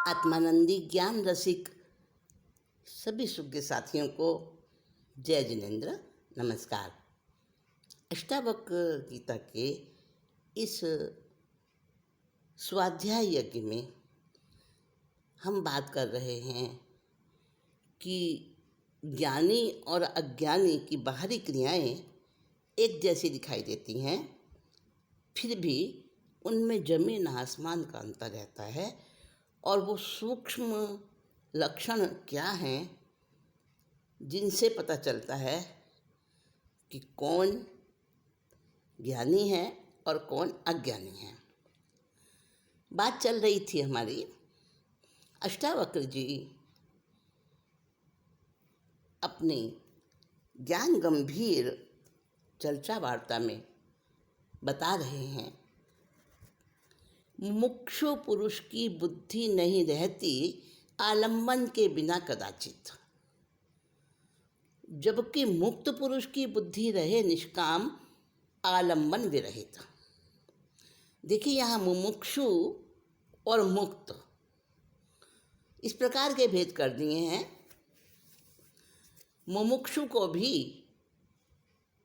आत्मानंदी ज्ञान रसिक सभी सुज्ञ साथियों को जय जिनेन्द्र, नमस्कार। अष्टावक्र गीता के इस स्वाध्याय यज्ञ में हम बात कर रहे हैं कि ज्ञानी और अज्ञानी की बाहरी क्रियाएं एक जैसी दिखाई देती हैं, फिर भी उनमें जमीन आसमान का अंतर रहता है और वो सूक्ष्म लक्षण क्या हैं जिनसे पता चलता है कि कौन ज्ञानी है और कौन अज्ञानी है। बात चल रही थी हमारी, अष्टावक्र जी अपनी ज्ञान गंभीर चर्चा वार्ता में बता रहे हैं, मुमुक्षु पुरुष की बुद्धि नहीं रहती आलंबन के बिना कदाचित, जबकि मुक्त पुरुष की बुद्धि रहे निष्काम आलंबन विरहित। देखिए, यहाँ मुमुक्षु और मुक्त इस प्रकार के भेद कर दिए हैं। मुमुक्षु को भी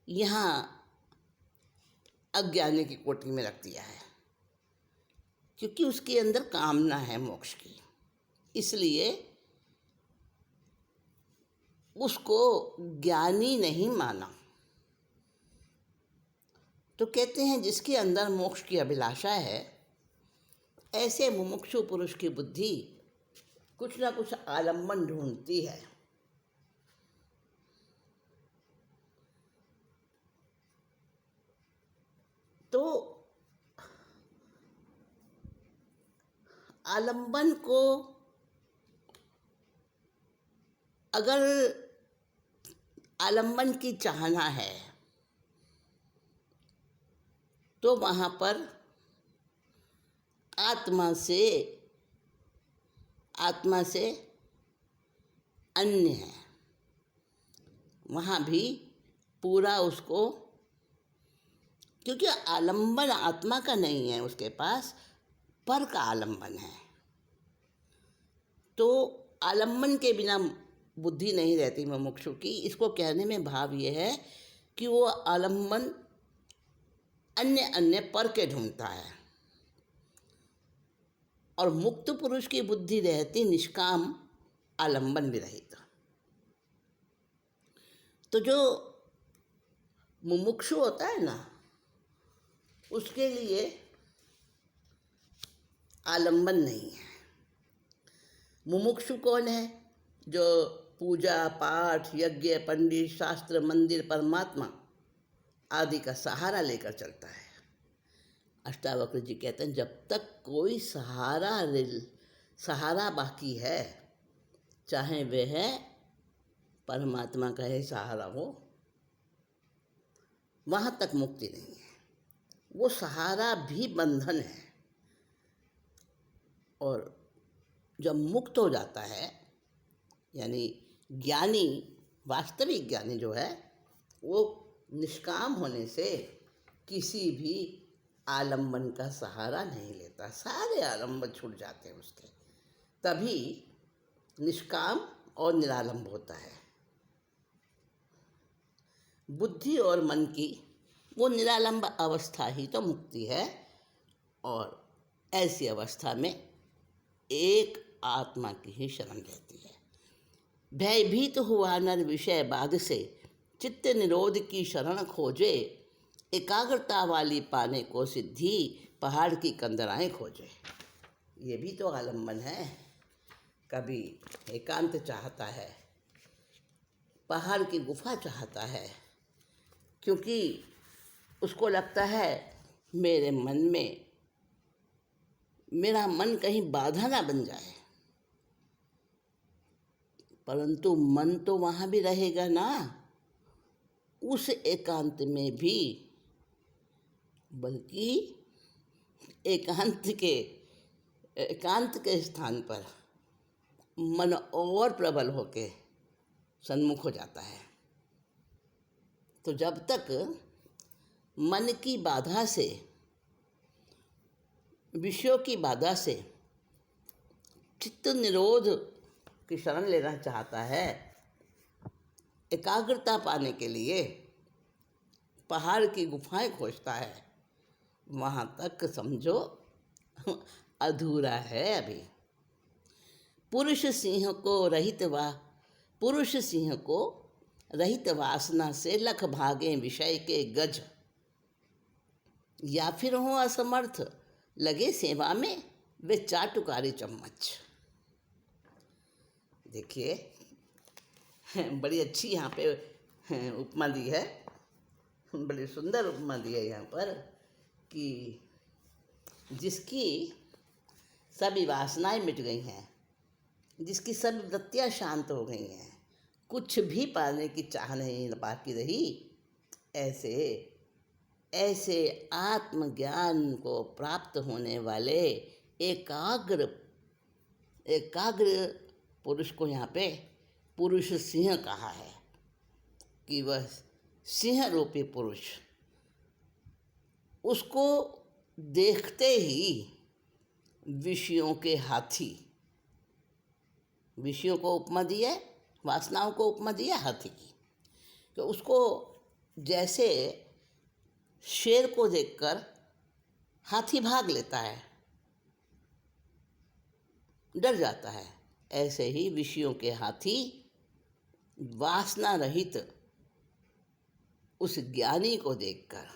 यहाँ अज्ञानी की कोटि में रख दिया है, क्योंकि उसके अंदर कामना है मोक्ष की, इसलिए उसको ज्ञानी नहीं माना। तो कहते हैं जिसके अंदर मोक्ष की अभिलाषा है, ऐसे मुमुक्षु पुरुष की बुद्धि कुछ ना कुछ आलंबन ढूंढती है। तो आलंबन को अगर आलंबन की चाहना है तो वहाँ पर आत्मा से अन्य है, वहाँ भी पूरा उसको, क्योंकि आलंबन आत्मा का नहीं है, उसके पास पर का आलंबन है। तो आलंबन के बिना बुद्धि नहीं रहती मुमुक्षु की। इसको कहने में भाव ये है कि वो आलंबन अन्य पर के ढूंढता है, और मुक्त पुरुष की बुद्धि रहती निष्काम आलंबन विरहित। तो जो मुमुक्षु होता है ना, उसके लिए आलंबन नहीं है। मुमुक्षु कौन है? जो पूजा पाठ, यज्ञ, पंडित, शास्त्र, मंदिर, परमात्मा आदि का सहारा लेकर चलता है। अष्टावक्र जी कहते हैं जब तक कोई सहारा बाकी है, चाहे वह परमात्मा का ही सहारा हो, वहाँ तक मुक्ति नहीं है। वो सहारा भी बंधन है, और जब मुक्त हो जाता है, यानी ज्ञानी, वास्तविक ज्ञानी जो है, वो निष्काम होने से किसी भी आलंबन का सहारा नहीं लेता। सारे आलंबन छूट जाते हैं उसके, तभी निष्काम और निरालंब होता है। बुद्धि और मन की वो निरालंब अवस्था ही तो मुक्ति है, और ऐसी अवस्था में एक आत्मा की ही शरण रहती है। भयभीत हुआ नर विषय बाध से, चित्त निरोध की शरण खोजे, एकाग्रता वाली पाने को सिद्धि, पहाड़ की कंदराएं खोजे। ये भी तो आलंबन है। कभी एकांत चाहता है, पहाड़ की गुफा चाहता है, क्योंकि उसको लगता है मेरा मन कहीं बाधा ना बन जाए। परंतु मन तो वहाँ भी रहेगा ना, उस एकांत में भी, बल्कि एकांत के स्थान पर मन और प्रबल होके सन्मुख हो जाता है। तो जब तक मन की बाधा से, विषयों की बाधा से चित्त निरोध की शरण लेना चाहता है, एकाग्रता पाने के लिए पहाड़ की गुफाएं खोजता है, वहाँ तक समझो अधूरा है अभी। पुरुष सिंह को रहित वासना से लख भागे विषय के गज, या फिर हो असमर्थ लगे सेवा में वे चाटुकारी चम्मच। देखिए, बड़ी अच्छी यहाँ पे उपमा दी है, बड़ी सुंदर उपमा दी है यहाँ पर कि जिसकी सभी वासनाएं मिट गई हैं, जिसकी सभी वृत्तियाँ शांत हो गई हैं, कुछ भी पाने की चाह नहीं बाकी रही, ऐसे आत्मज्ञान को प्राप्त होने वाले एकाग्र पुरुष को यहाँ पे पुरुष सिंह कहा है कि वह सिंह रूपी पुरुष, उसको देखते ही विषयों के हाथी, विषयों को उपमा दी है, वासनाओं को उपमा दी है हाथी की, तो उसको जैसे शेर को देखकर हाथी भाग लेता है, डर जाता है, ऐसे ही विषयों के हाथी वासना रहित उस ज्ञानी को देखकर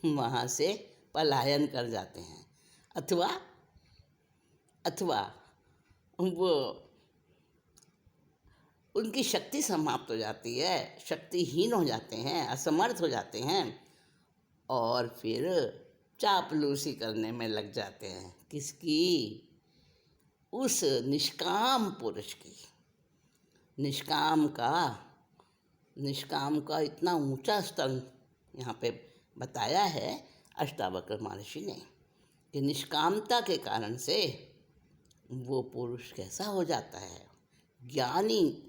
वहाँ से पलायन कर जाते हैं, अथवा वो उनकी शक्ति समाप्त हो जाती है, शक्तिहीन हो जाते हैं, असमर्थ हो जाते हैं और फिर चापलूसी करने में लग जाते हैं। किसकी? उस निष्काम पुरुष की। निष्काम का इतना ऊंचा स्तर यहाँ पे बताया है अष्टावक्र महर्षि ने कि निष्कामता के कारण से वो पुरुष कैसा हो जाता है, ज्ञानी।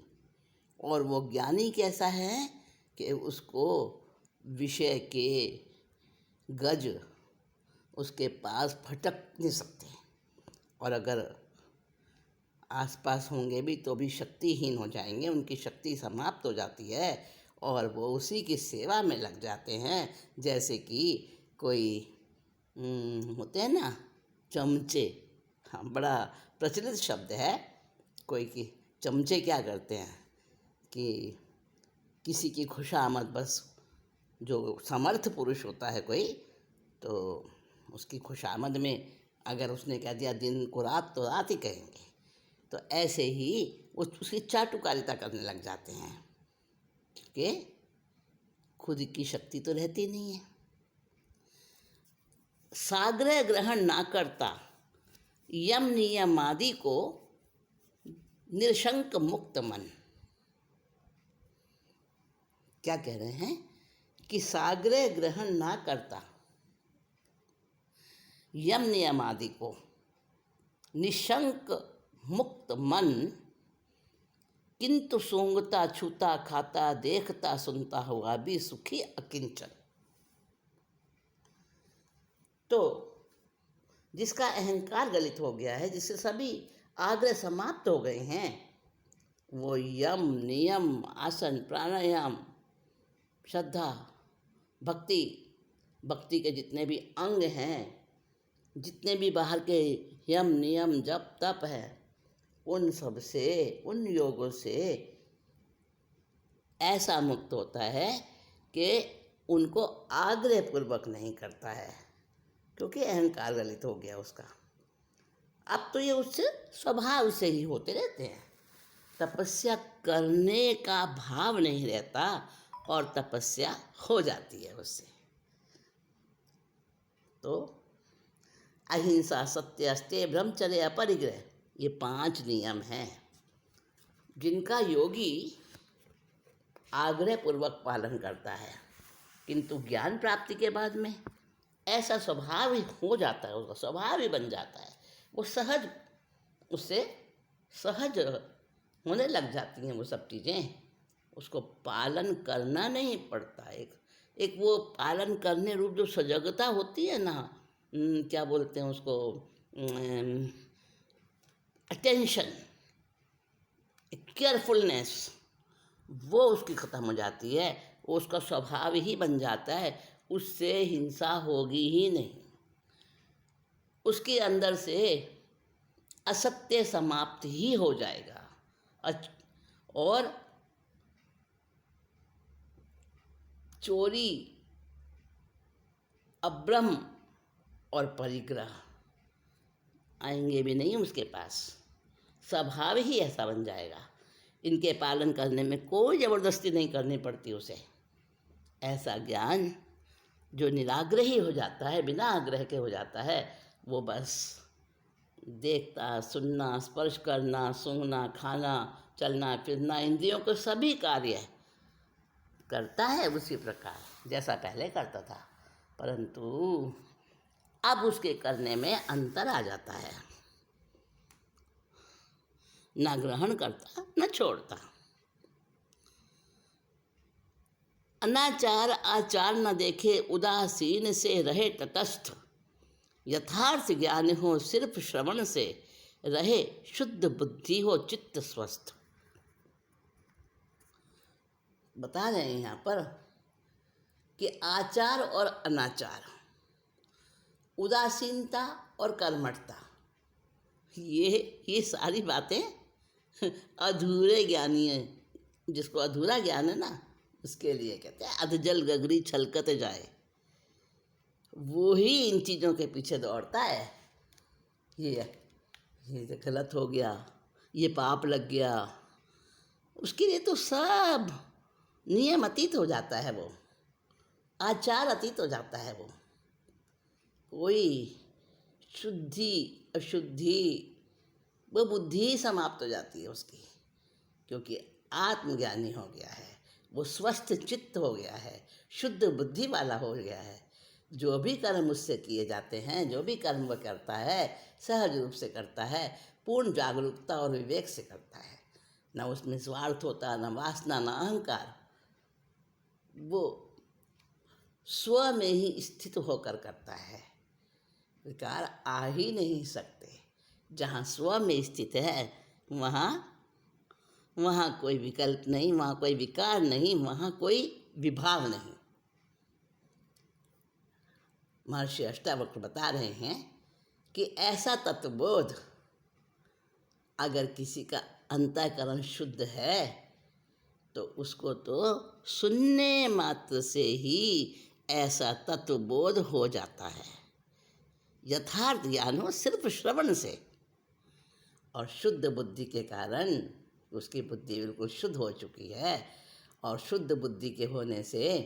और वो ज्ञानी कैसा है कि उसको विषय के गज उसके पास फटक नहीं सकते, और अगर आसपास होंगे भी तो भी शक्तिहीन हो जाएंगे, उनकी शक्ति समाप्त हो जाती है और वो उसी की सेवा में लग जाते हैं। जैसे कि कोई होते हैं ना चमचे, हाँ बड़ा प्रचलित शब्द है, कोई की चमचे क्या करते हैं कि किसी की खुशामद, बस जो समर्थ पुरुष होता है कोई, तो उसकी खुशामद में अगर उसने कह दिया दिन को रात तो रात ही कहेंगे, तो ऐसे ही वो उसकी चाटुकारिता करने लग जाते हैं, क्योंकि खुद की शक्ति तो रहती नहीं है। साग्रह ग्रहण ना करता यम नियम आदि को निरशंक मुक्त मन। क्या कह रहे हैं कि साग्रह ग्रहण ना करता यम नियम आदि को, निशंक मुक्त मन, किंतु सूंघता छूता खाता देखता सुनता हुआ भी सुखी अकिंचन। तो जिसका अहंकार गलित हो गया है, जिससे सभी आग्रह समाप्त हो गए हैं, वो यम नियम आसन प्राणायाम श्रद्धा भक्ति के जितने भी अंग हैं, जितने भी बाहर के यम नियम जप तप है, उन सब से, उन योगों से ऐसा मुक्त होता है कि उनको आग्रहपूर्वक नहीं करता है, क्योंकि अहंकार गलित हो गया उसका। अब तो ये उससे स्वभाव से ही होते रहते हैं, तपस्या करने का भाव नहीं रहता और तपस्या हो जाती है उससे। तो अहिंसा सत्य अस्तेय ब्रह्मचर्य अपरिग्रह, ये 5 नियम हैं जिनका योगी आग्रहपूर्वक पालन करता है, किंतु ज्ञान प्राप्ति के बाद में ऐसा स्वभाव ही हो जाता है, उसका स्वभाव ही बन जाता है, वो उससे सहज होने लग जाती हैं वो सब चीज़ें, उसको पालन करना नहीं पड़ता। एक वो पालन करने रूप जो सजगता होती है ना, क्या बोलते हैं उसको, अटेंशन, केयरफुलनेस, वो उसकी ख़त्म हो जाती है, वो उसका स्वभाव ही बन जाता है, उससे हिंसा होगी ही नहीं। उसके अंदर से असत्य समाप्त ही हो जाएगा। और चोरी, अभ्रम और परिग्रह आएंगे भी नहीं उसके पास, स्वभाव ही ऐसा बन जाएगा। इनके पालन करने में कोई ज़बरदस्ती नहीं करनी पड़ती उसे। ऐसा ज्ञान जो निराग्रही हो जाता है, बिना आग्रह के हो जाता है, वो बस देखता, सुनना, स्पर्श करना, सूंघना, खाना, चलना फिरना, इंद्रियों को सभी कार्य करता है उसी प्रकार जैसा पहले करता था, परंतु अब उसके करने में अंतर आ जाता है। न ग्रहण करता न छोड़ता, अनाचार आचार न देखे, उदासीन से रहे तटस्थ, यथार्थ ज्ञान हो सिर्फ श्रवण से, रहे शुद्ध बुद्धि हो चित्त स्वस्थ। बता रहे हैं यहाँ पर कि आचार और अनाचार, उदासीनता और कर्मठता, ये सारी बातें अधूरे ज्ञानी है, जिसको अधूरा ज्ञान है ना, उसके लिए कहते हैं अधजल गगरी छलकत जाए। वो ही इन चीज़ों के पीछे दौड़ता है। ये तो गलत हो गया, ये पाप लग गया, उसके लिए तो सब नियम अतीत हो जाता है, वो आचार अतीत हो जाता है। वो कोई शुद्धि अशुद्धि, वो बुद्धि ही समाप्त हो जाती है उसकी, क्योंकि आत्मज्ञानी हो गया है, वो स्वस्थ चित्त हो गया है, शुद्ध बुद्धि वाला हो गया है। जो भी कर्म उससे किए जाते हैं, जो भी कर्म वह करता है, सहज रूप से करता है, पूर्ण जागरूकता और विवेक से करता है। न उसमें स्वार्थ होता, न वासना, न अहंकार। वो स्व में ही स्थित होकर करता है, विकार आ ही नहीं सकते। जहाँ स्व में स्थित है वहाँ कोई विकल्प नहीं, वहाँ कोई विकार नहीं, वहाँ कोई विभाव नहीं। महर्षि अष्टावक्र बता रहे हैं कि ऐसा तत्वबोध अगर किसी का अंतःकरण शुद्ध है तो उसको तो सुनने मात्र से ही ऐसा तत्वबोध हो जाता है। यथार्थ ज्ञान हो सिर्फ श्रवण से, और शुद्ध बुद्धि के कारण उसकी बुद्धि बिल्कुल शुद्ध हो चुकी है। और शुद्ध बुद्धि के होने से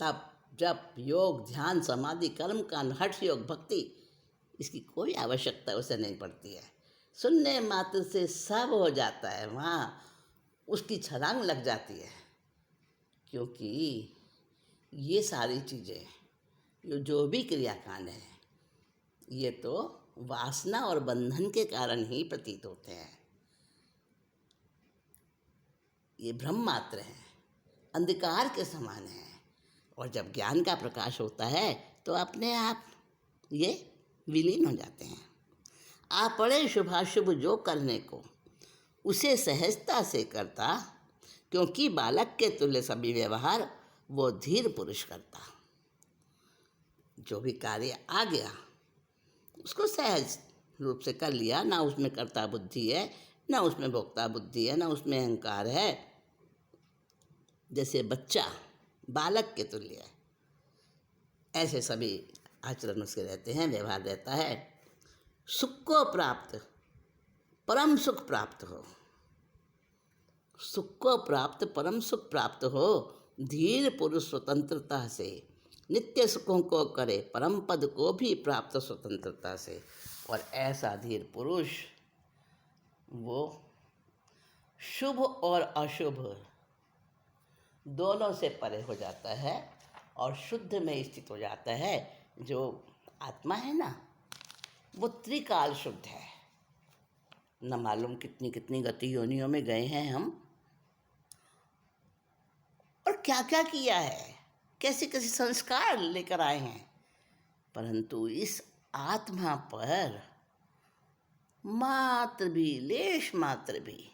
तप, जप, योग, ध्यान, समाधि, कर्म कांड, हठ योग, भक्ति, इसकी कोई आवश्यकता उसे नहीं पड़ती है। सुनने मात्र से सब हो जाता है, वहाँ उसकी छलांग लग जाती है। क्योंकि ये सारी चीज़ें, जो भी क्रियाकांड है, ये तो वासना और बंधन के कारण ही प्रतीत होते हैं। ये भ्रम मात्र है, अंधकार के समान है। और जब ज्ञान का प्रकाश होता है तो अपने आप ये विलीन हो जाते हैं। आ पड़े शुभाशुभ जो करने को, उसे सहजता से करता, क्योंकि बालक के तुल्य सभी व्यवहार वो धीर पुरुष करता। जो भी कार्य आ गया उसको सहज रूप से कर लिया, ना उसमें कर्ता बुद्धि है, ना उसमें भोक्ता बुद्धि है, ना उसमें अहंकार है। जैसे बच्चा बालक के तुल्य है, ऐसे सभी आचरण उसके रहते हैं, व्यवहार रहता है। सुख को प्राप्त, परम सुख प्राप्त हो, सुख को प्राप्त, परम सुख प्राप्त हो, धीर पुरुष स्वतंत्रता से नित्य सुखों को करे, परम पद को भी प्राप्त स्वतंत्रता से। और ऐसा धीर पुरुष वो शुभ और अशुभ दोनों से परे हो जाता है और शुद्ध में स्थित हो जाता है। जो आत्मा है ना, वो त्रिकाल शुद्ध है। न मालूम कितनी कितनी गति योनियों में गए हैं हम, और क्या क्या किया है, कैसे कैसे संस्कार लेकर आए हैं, परंतु इस आत्मा पर मात्र भी, लेश मात्र भी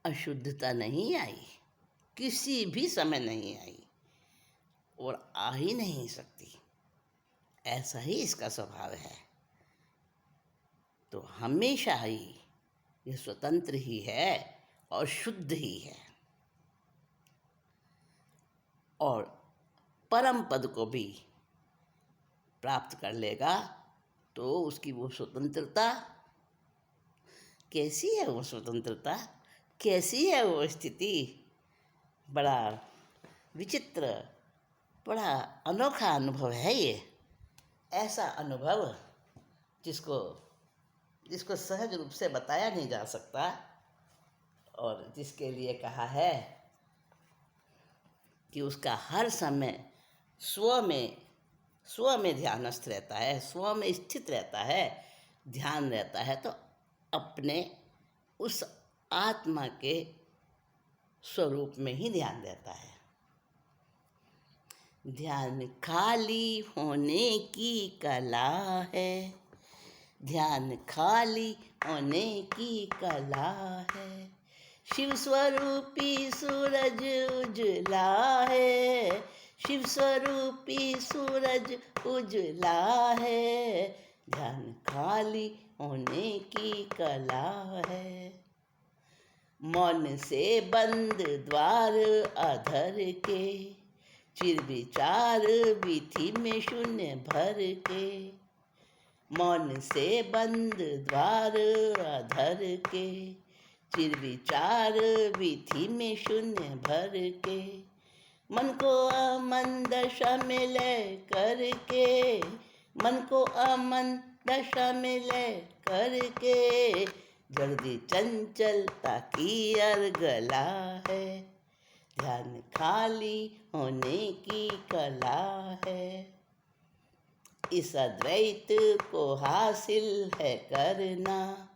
अशुद्धता नहीं आई, किसी भी समय नहीं आई और आ ही नहीं सकती। ऐसा ही इसका स्वभाव है। तो हमेशा ही ये स्वतंत्र ही है और शुद्ध ही है और परम पद को भी प्राप्त कर लेगा। तो उसकी वो स्वतंत्रता कैसी है, वो स्वतंत्रता कैसी है, वो स्थिति बड़ा विचित्र, बड़ा अनोखा अनुभव है ये। ऐसा अनुभव जिसको जिसको सहज रूप से बताया नहीं जा सकता और जिसके लिए कहा है कि उसका हर समय स्व में ध्यानस्थ रहता है, स्व में स्थित रहता है, ध्यान रहता है। तो अपने उस आत्मा के स्वरूप में ही ध्यान रहता है। ध्यान खाली होने की कला है, ध्यान खाली होने की कला है। शिव स्वरूपी सूरज उजला है, शिव स्वरूपी सूरज उजला है। ध्यान खाली होने की कला है। मौन से बंद द्वार अधर के, चिर विचार विधि में शून्य भर के। मौन से बंद द्वार अधर के, चिर विचार विधि में शून्य भर के। मन को अमन दशा में लय करके, मन को अमन दशा में लय करके। जल्दी चंचलता की अर्गला है, ध्यान खाली होने की कला है। इस अद्वैत को हासिल है करना,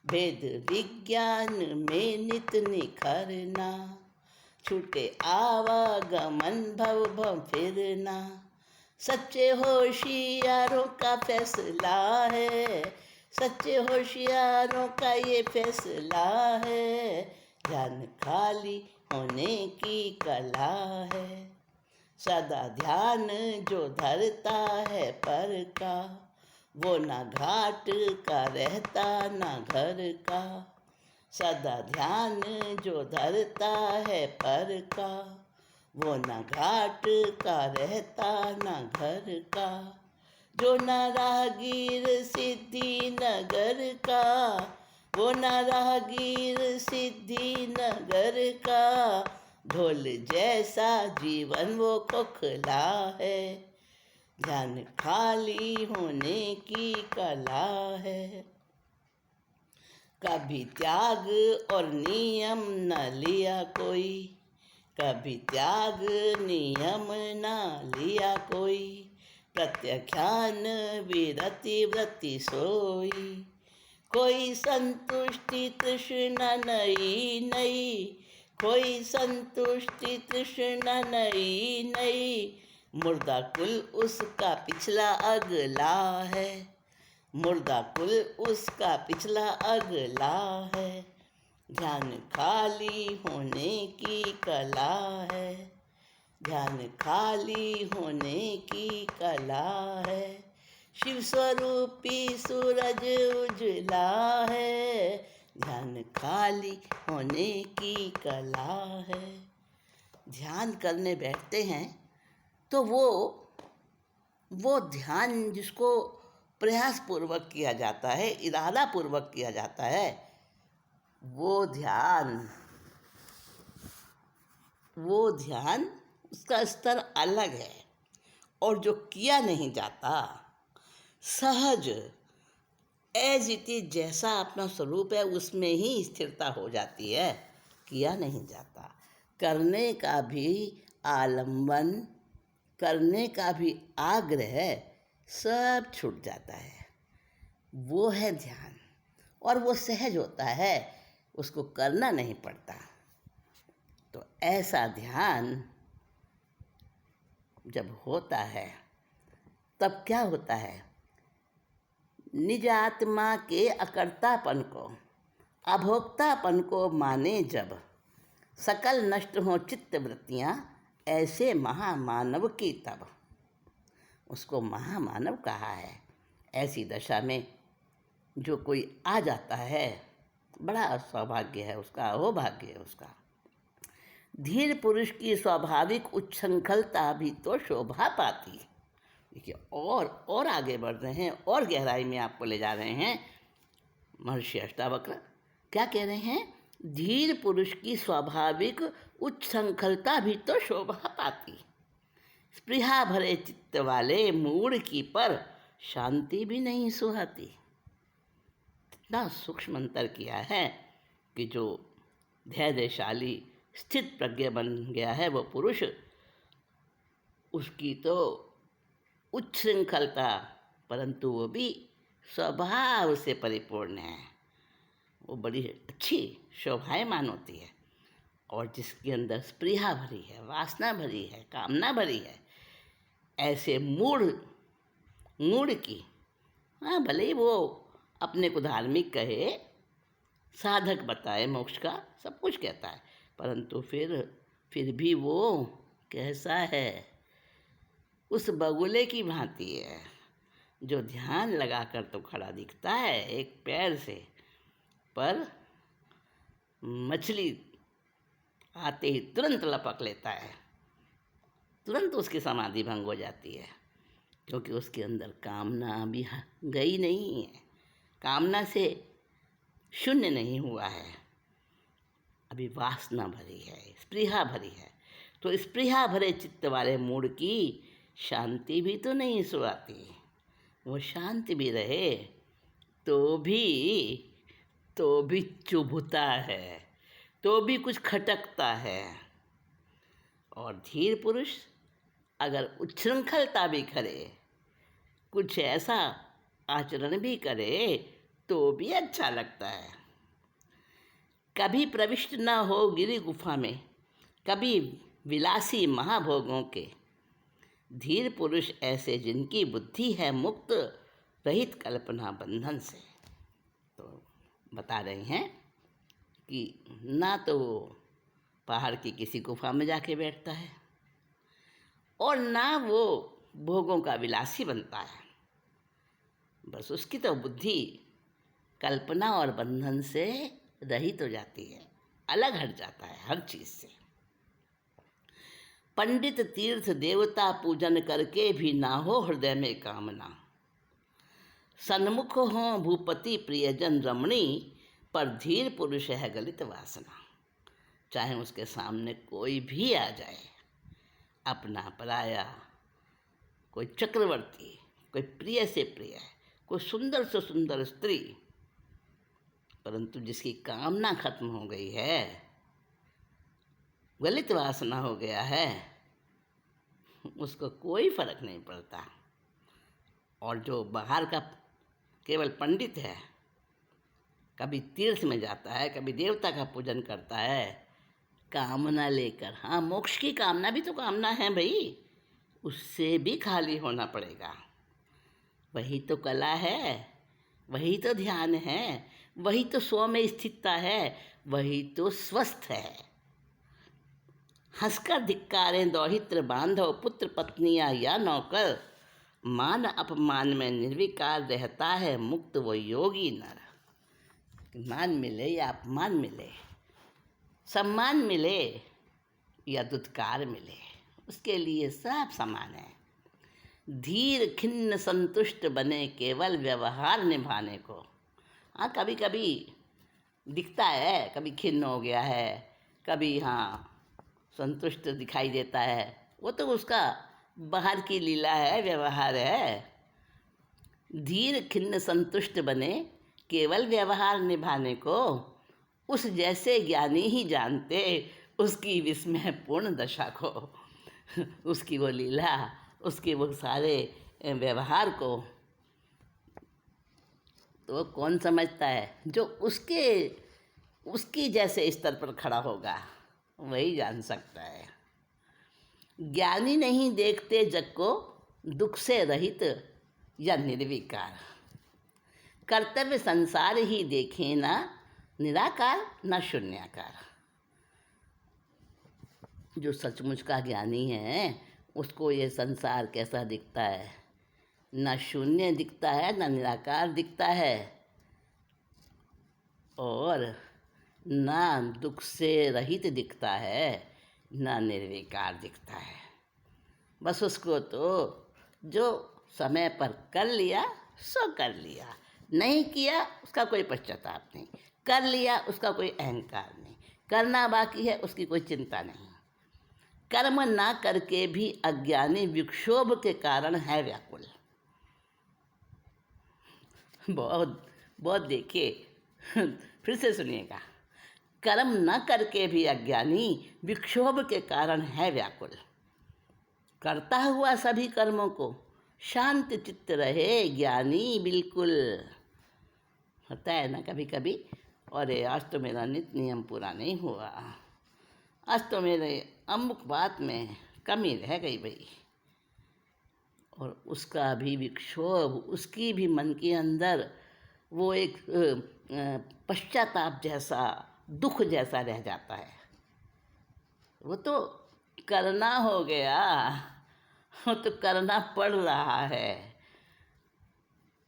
वेद विज्ञान में नित निखरना। छूटे आवागमन भव भव फिरना, सच्चे होशियारों का फैसला है, सच्चे होशियारों का ये फैसला है। ध्यान खाली होने की कला है। सदा ध्यान जो धरता है पर का, वो ना घाट का रहता ना घर का। सदा ध्यान जो धरता है पर का, वो ना घाट का रहता ना घर का। जो न राहगीर सिद्धि नगर का, वो न राहगीर सिद्धि नगर का। ढोल जैसा जीवन वो खोखला है, ध्यान खाली होने की कला है। कभी त्याग और नियम न लिया कोई, कभी त्याग नियम न लिया कोई। प्रत्याख्यान विरति व्रति सोई, कोई संतुष्टि तृष्णा नई नई, कोई संतुष्टि तृष्णा नई नई। मुर्दा कुल उसका पिछला अगला है, मुर्दा कुल उसका पिछला अगला है। ध्यान खाली होने की कला है, ध्यान खाली होने की कला है। शिव स्वरूपी सूरज उजला है, ध्यान खाली होने की कला है। ध्यान करने बैठते हैं तो वो ध्यान जिसको प्रयास पूर्वक किया जाता है, इरादा पूर्वक किया जाता है, वो ध्यान उसका स्तर अलग है। और जो किया नहीं जाता, सहज एज इट इज जैसा अपना स्वरूप है उसमें ही स्थिरता हो जाती है, किया नहीं जाता। करने का भी आलंबन, करने का भी आग्रह सब छूट जाता है। वो है ध्यान और वो सहज होता है, उसको करना नहीं पड़ता। तो ऐसा ध्यान जब होता है तब क्या होता है, निज आत्मा के अकर्तापन को, अभोक्तापन को माने जब, सकल नष्ट हों चित्त वृत्तियाँ ऐसे महामानव की तब। उसको महामानव कहा है। ऐसी दशा में जो कोई आ जाता है, बड़ा सौभाग्य है उसका, अहोभाग्य है उसका। धीर पुरुष की स्वाभाविक उच्छृंखलता भी तो शोभा पाती। देखिए, और आगे बढ़ रहे हैं, और गहराई में आपको ले जा रहे हैं महर्षि अष्टावक्र। क्या कह रहे हैं? धीर पुरुष की स्वाभाविक उच्छृंखलता भी तो शोभा पाती। स्पृहा भरे चित्त वाले मूढ़ की पर शांति भी नहीं सुहाती। इतना सूक्ष्म अंतर किया है कि जो धैर्यशाली स्थित प्रज्ञ बन गया है वो पुरुष, उसकी तो उच्छृंखलता, परंतु वो भी स्वभाव से परिपूर्ण है। वो बड़ी अच्छी शोभायमान होती है। और जिसके अंदर स्पृहा भरी है, वासना भरी है, कामना भरी है, ऐसे मूढ़ की, हाँ भले ही वो अपने को धार्मिक कहे, साधक बताए, मोक्ष का सब कुछ कहता है, परंतु फिर भी वो कैसा है? उस बगुले की भांति है जो ध्यान लगाकर तो खड़ा दिखता है एक पैर से, पर मछली आते ही तुरंत लपक लेता है, तुरंत उसकी समाधि भंग हो जाती है, क्योंकि उसके अंदर कामना अभी गई नहीं है, कामना से शून्य नहीं हुआ है, अभी वासना भरी है, स्पृहा भरी है। तो स्पृहा भरे चित्त वाले मूढ़ की शांति भी तो नहीं सुहाती। वो शांत भी रहे तो भी चुभता है, तो भी कुछ खटकता है। और धीर पुरुष अगर उच्छृंखलता भी करे, कुछ ऐसा आचरण भी करे, तो भी अच्छा लगता है। कभी प्रविष्ट न हो गिरि गुफा में, कभी विलासी महाभोगों के, धीर पुरुष ऐसे जिनकी बुद्धि है मुक्त रहित कल्पना बंधन से। तो बता रहे हैं कि ना तो वो पहाड़ की किसी गुफा में जाके बैठता है और ना वो भोगों का विलासी बनता है। बस उसकी तो बुद्धि कल्पना और बंधन से रहित हो जाती है, अलग हट जाता है हर चीज़ से। पंडित तीर्थ देवता पूजन करके भी ना हो हृदय में कामना, सन्मुख हो भूपति प्रियजन रमणी, पर धीर पुरुष है गलित वासना। चाहे उसके सामने कोई भी आ जाए, अपना पराया, कोई चक्रवर्ती, कोई प्रिय से प्रिय, कोई सुंदर से सुंदर स्त्री, परंतु जिसकी कामना खत्म हो गई है, गलित वासना हो गया है, उसको कोई फर्क नहीं पड़ता। और जो बाहर का केवल पंडित है, कभी तीर्थ में जाता है, कभी देवता का पूजन करता है, कामना लेकर, हाँ मोक्ष की कामना भी तो कामना है भाई, उससे भी खाली होना पड़ेगा। वही तो कला है, वही तो ध्यान है, वही तो स्व में स्थिरता है, वही तो स्वस्थ है। हंसकर धिक्कारें दौहित्र बांधव, पुत्र पत्नियां या नौकर, मान अपमान में निर्विकार रहता है मुक्त वो योगी नर। मान मिले या अपमान मिले, सम्मान मिले या दुत्कार मिले, उसके लिए सब समान है। धीर खिन्न संतुष्ट बने केवल व्यवहार निभाने को। हाँ कभी कभी दिखता है, कभी खिन्न हो गया है, कभी हाँ संतुष्ट दिखाई देता है, वो तो उसका बाहर की लीला है, व्यवहार है। धीर खिन्न संतुष्ट बने केवल व्यवहार निभाने को, उस जैसे ज्ञानी ही जानते उसकी विस्मयपूर्ण दशा को। उसकी वो लीला, उसके वो सारे व्यवहार को तो कौन समझता है? जो उसकी जैसे स्तर पर खड़ा होगा वही जान सकता है। ज्ञानी नहीं देखते जग को दुख से रहित या निर्विकार। कर्तव्य संसार ही देखे ना निराकार न शून्याकार। जो सचमुच का ज्ञानी है उसको ये संसार कैसा दिखता है, न शून्य दिखता है न निराकार दिखता है, और न दुख से रहित दिखता है न निर्विकार दिखता है। बस उसको तो जो समय पर कर लिया सो कर लिया, नहीं किया उसका कोई पश्चाताप नहीं, कर लिया उसका कोई अहंकार नहीं, करना बाकी है उसकी कोई चिंता नहीं। कर्म ना करके भी अज्ञानी विक्षोभ के कारण है व्याकुल। बहुत बहुत देखिए फिर से सुनिएगा। कर्म न करके भी अज्ञानी विक्षोभ के कारण है व्याकुल। करता हुआ सभी कर्मों को शांत चित्त रहे ज्ञानी बिल्कुल। होता है ना कभी कभी, अरे आज तो मेरा नित्य नियम पूरा नहीं हुआ, आज तो मेरे अमुक बात में कमी रह गई भाई, और उसका भी विक्षोभ, उसकी भी मन के अंदर वो एक पश्चाताप जैसा, दुख जैसा रह जाता है। वो तो करना हो गया, वो तो करना पड़ रहा है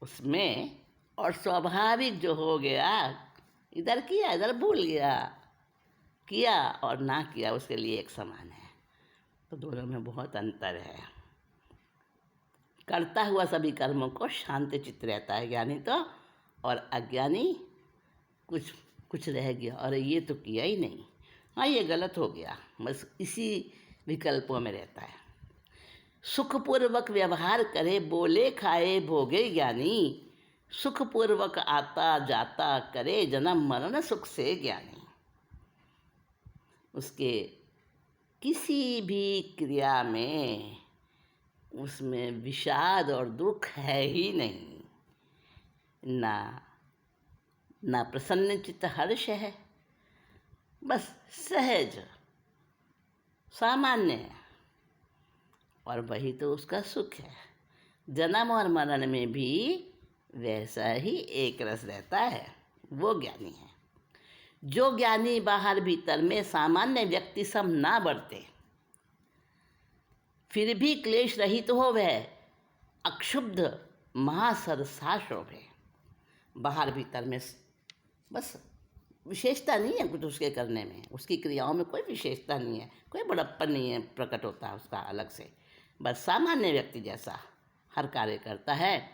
उसमें, और स्वाभाविक जो हो गया, इधर किया इधर भूल गया, किया और ना किया उसके लिए एक समान है। तो दोनों में बहुत अंतर है। करता हुआ सभी कर्मों को शांत चित्त रहता है ज्ञानी तो, और अज्ञानी कुछ कुछ रह गया, और ये तो किया ही नहीं, हाँ ये गलत हो गया, बस इसी विकल्पों में रहता है। सुखपूर्वक व्यवहार करे बोले खाए भोगे ज्ञानी, सुखपूर्वक आता जाता करे जन्म मरण सुख से ज्ञानी। उसके किसी भी क्रिया में उसमें विषाद और दुख है ही नहीं, ना प्रसन्न चित्त हर्ष है, बस सहज सामान्य है, और वही तो उसका सुख है। जन्म और मरण में भी वैसा ही एक रस रहता है, वो ज्ञानी है। जो ज्ञानी बाहर भीतर में सामान्य व्यक्ति सम ना बरते, फिर भी क्लेश रहित हो वह अक्षुब्ध महासरसा शोभे। बाहर भीतर में बस विशेषता नहीं है कुछ उसके करने में, उसकी क्रियाओं में कोई विशेषता नहीं है, कोई बड़प्पन नहीं है प्रकट होता है उसका अलग से, बस सामान्य व्यक्ति जैसा हर कार्य करता है,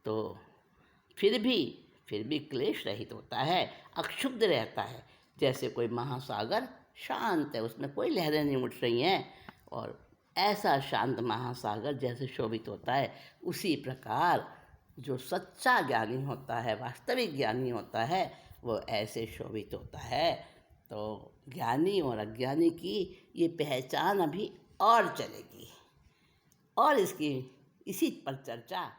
तो फिर भी क्लेश रहित होता है, अक्षुब्ध रहता है। जैसे कोई महासागर शांत है, उसमें कोई लहरें नहीं उठ रही हैं, और ऐसा शांत महासागर जैसे शोभित होता है, उसी प्रकार जो सच्चा ज्ञानी होता है, वास्तविक ज्ञानी होता है, वो ऐसे शोभित होता है। तो ज्ञानी और अज्ञानी की ये पहचान अभी और चलेगी, और इसकी इसी पर चर्चा